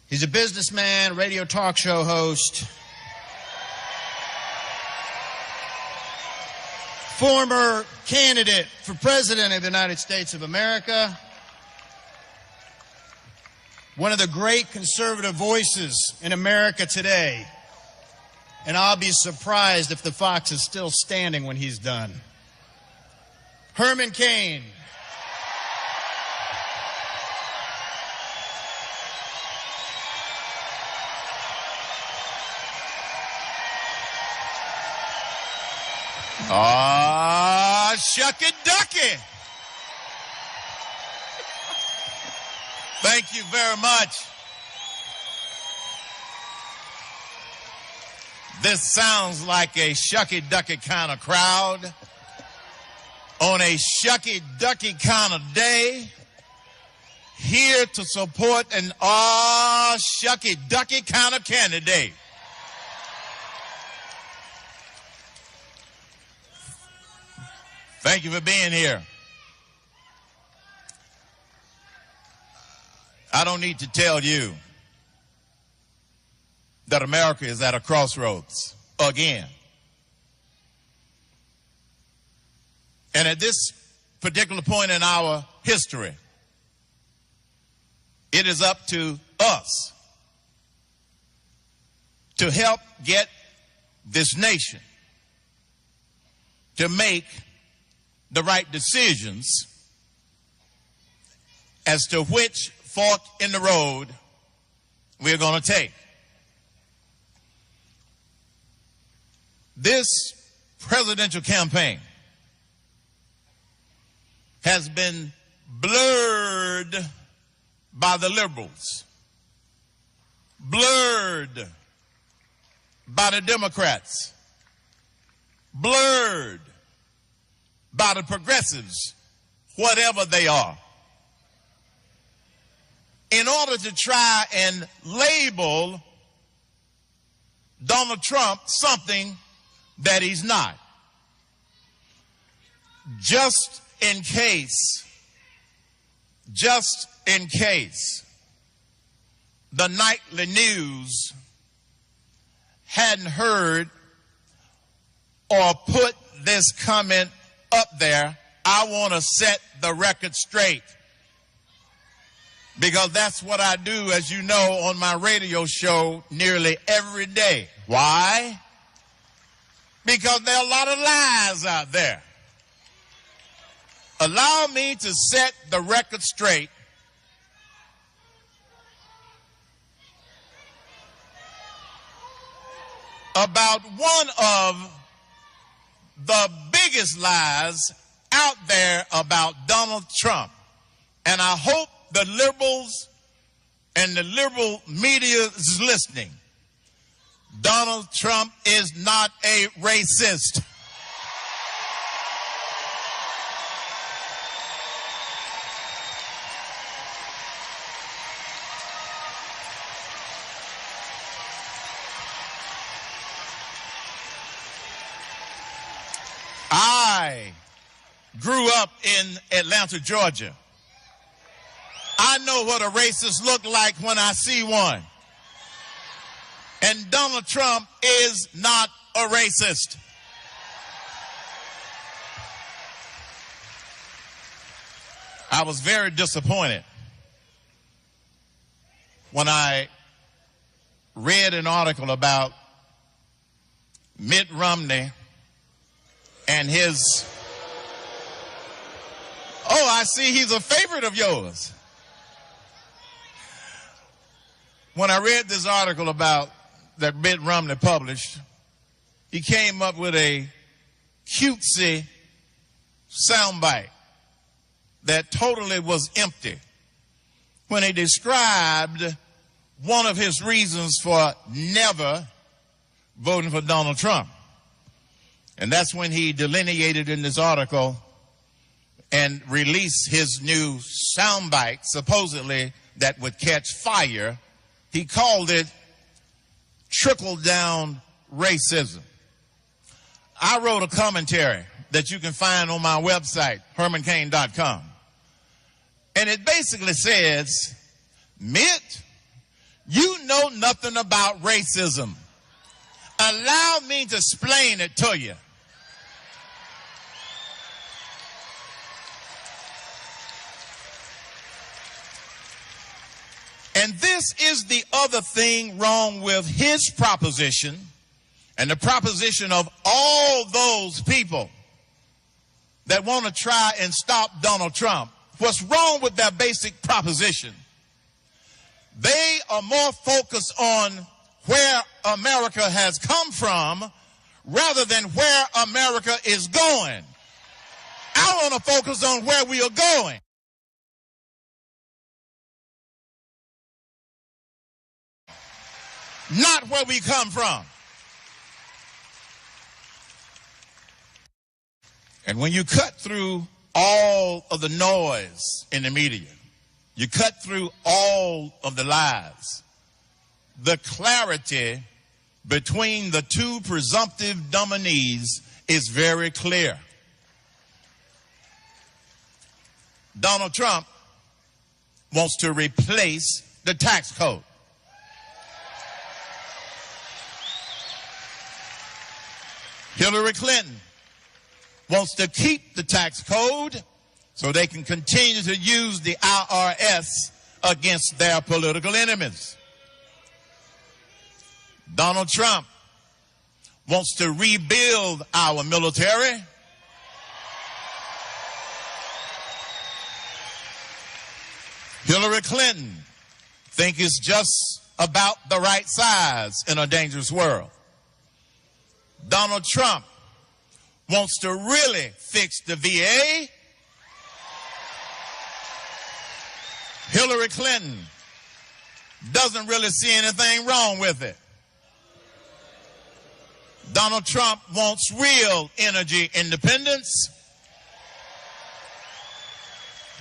He's a businessman, radio talk show host, former candidate for president of the United States of America, one of the great conservative voices in America today. And I'll be surprised if the fox is still standing when he's done. Herman Cain. Shucky ducky. Thank you very much. This sounds like a shucky ducky kind of crowd on a shucky ducky kind of day, here to support an shucky ducky kind of candidate. Thank you for being here. I don't need to tell you that America is at a crossroads again. And at this particular point in our history, it is up to us to help get this nation to make the right decisions as to which fork in the road we're going to take. This presidential campaign has been blurred by the liberals, blurred by the Democrats, blurred by the progressives, whatever they are, in order to try and label Donald Trump something that he's not. Just in case the nightly news hadn't heard or put this comment up there, I want to set the record straight. Because that's what I do, as you know, on my radio show nearly every day. Why? Because there are a lot of lies out there. Allow me to set the record straight. About one of the biggest lies out there about Donald Trump. And I hope the liberals and the liberal media is listening. Donald Trump is not a racist. I grew up in Atlanta, Georgia. I know what a racist look like when I see one. And Donald Trump is not a racist. I was very disappointed when I read an article about Mitt Romney and his, I see he's a favorite of yours. When I read this article about that Mitt Romney published, he came up with a cutesy soundbite that totally was empty when he described one of his reasons for never voting for Donald Trump. And that's when he delineated in this article and released his new soundbite, supposedly that would catch fire. He called it trickle-down racism. I wrote a commentary that you can find on my website, hermancain.com. And it basically says, Mitt, you nothing about racism. Allow me to explain it to you. And this is the other thing wrong with his proposition and the proposition of all those people that want to try and stop Donald Trump. What's wrong with their basic proposition? They are more focused on where America has come from rather than where America is going. I want to focus on where we are going. Not where we come from. And when you cut through all of the noise in the media, you cut through all of the lies, the clarity between the two presumptive nominees is very clear. Donald Trump wants to replace the tax code. Hillary Clinton wants to keep the tax code so they can continue to use the IRS against their political enemies. Donald Trump wants to rebuild our military. Hillary Clinton thinks it's just about the right size in a dangerous world. Donald Trump wants to really fix the VA. Hillary Clinton doesn't really see anything wrong with it. Donald Trump wants real energy independence.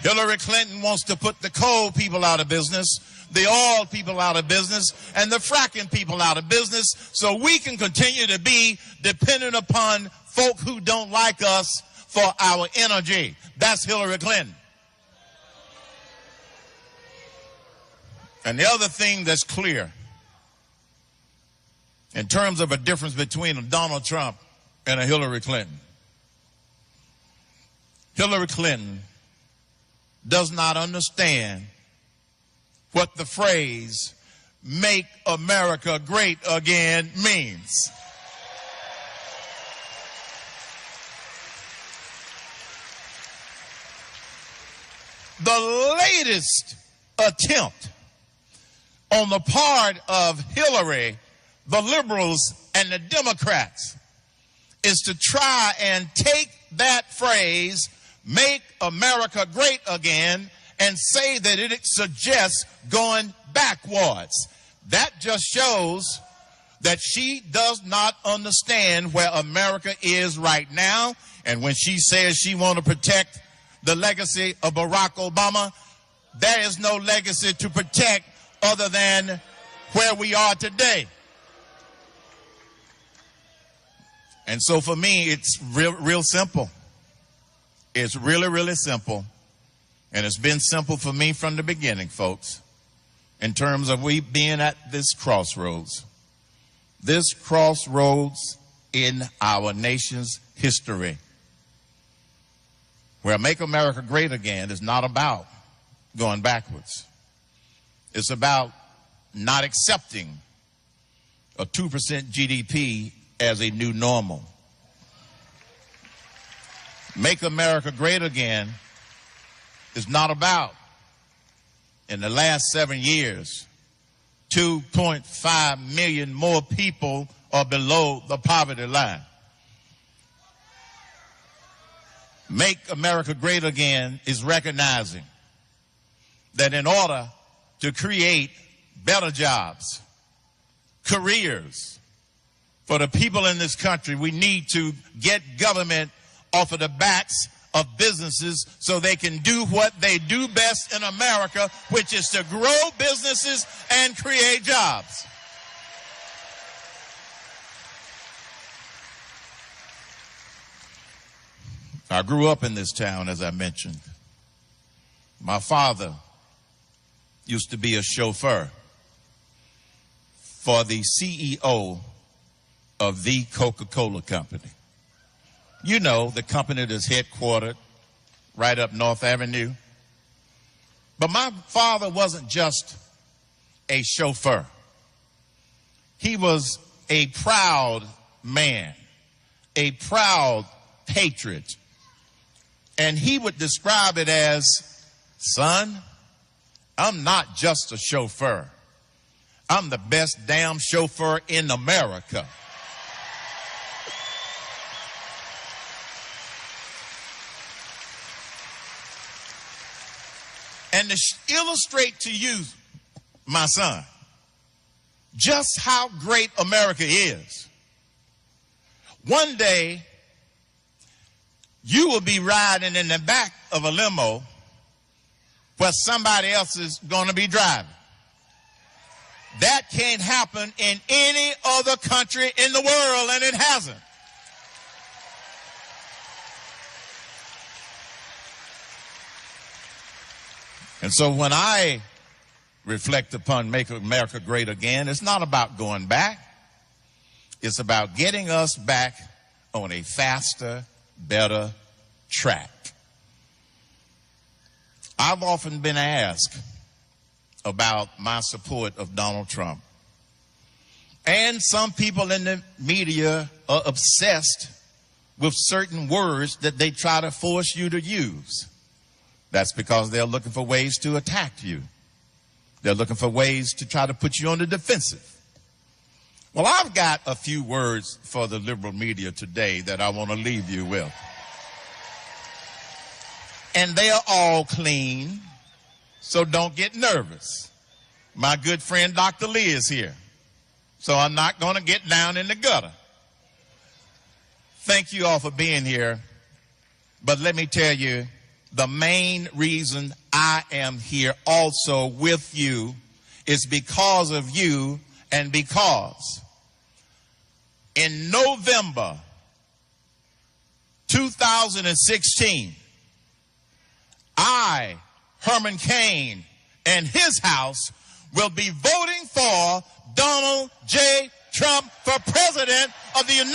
Hillary Clinton wants to put the coal people out of business, the oil people out of business, and the fracking people out of business so we can continue to be dependent upon folk who don't like us for our energy. That's Hillary Clinton. And the other thing that's clear in terms of a difference between a Donald Trump and a Hillary Clinton, Hillary Clinton does not understand what the phrase "Make America Great Again" means. The latest attempt on the part of Hillary, the liberals, and the Democrats is to try and take that phrase, "Make America Great Again," and say that it suggests going backwards. That just shows that she does not understand where America is right now. And when she says she wants to protect the legacy of Barack Obama, there is no legacy to protect other than where we are today. And so for me, it's real simple. It's really, really simple. And it's been simple for me from the beginning, folks, in terms of we being at this crossroads. This crossroads in our nation's history, where Make America Great Again is not about going backwards. It's about not accepting a 2% GDP as a new normal. Make America Great Again is not about, in the last 7 years, 2.5 million more people are below the poverty line. Make America Great Again is recognizing that in order to create better jobs, careers for the people in this country, we need to get government off of the backs of businesses so they can do what they do best in America, which is to grow businesses and create jobs. I grew up in this town, as I mentioned. My father used to be a chauffeur for the CEO of the Coca-Cola Company. You know, the company that's headquartered right up North Avenue. But my father wasn't just a chauffeur. He was a proud man, a proud patriot. And he would describe it as, son, I'm not just a chauffeur. I'm the best damn chauffeur in America. And to illustrate to you, my son, just how great America is, one day you will be riding in the back of a limo where somebody else is going to be driving. That can't happen in any other country in the world, and it hasn't. And so when I reflect upon Make America Great Again, it's not about going back. It's about getting us back on a faster, better track. I've often been asked about my support of Donald Trump. And some people in the media are obsessed with certain words that they try to force you to use. That's because they're looking for ways to attack you. They're looking for ways to try to put you on the defensive. Well, I've got a few words for the liberal media today that I want to leave you with. And they are all clean, so don't get nervous. My good friend Dr. Lee is here, so I'm not going to get down in the gutter. Thank you all for being here, but let me tell you, the main reason I am here also with you is because of you, and because in November 2016, I, Herman Cain, and his house will be voting for Donald J. Trump for president of the United States.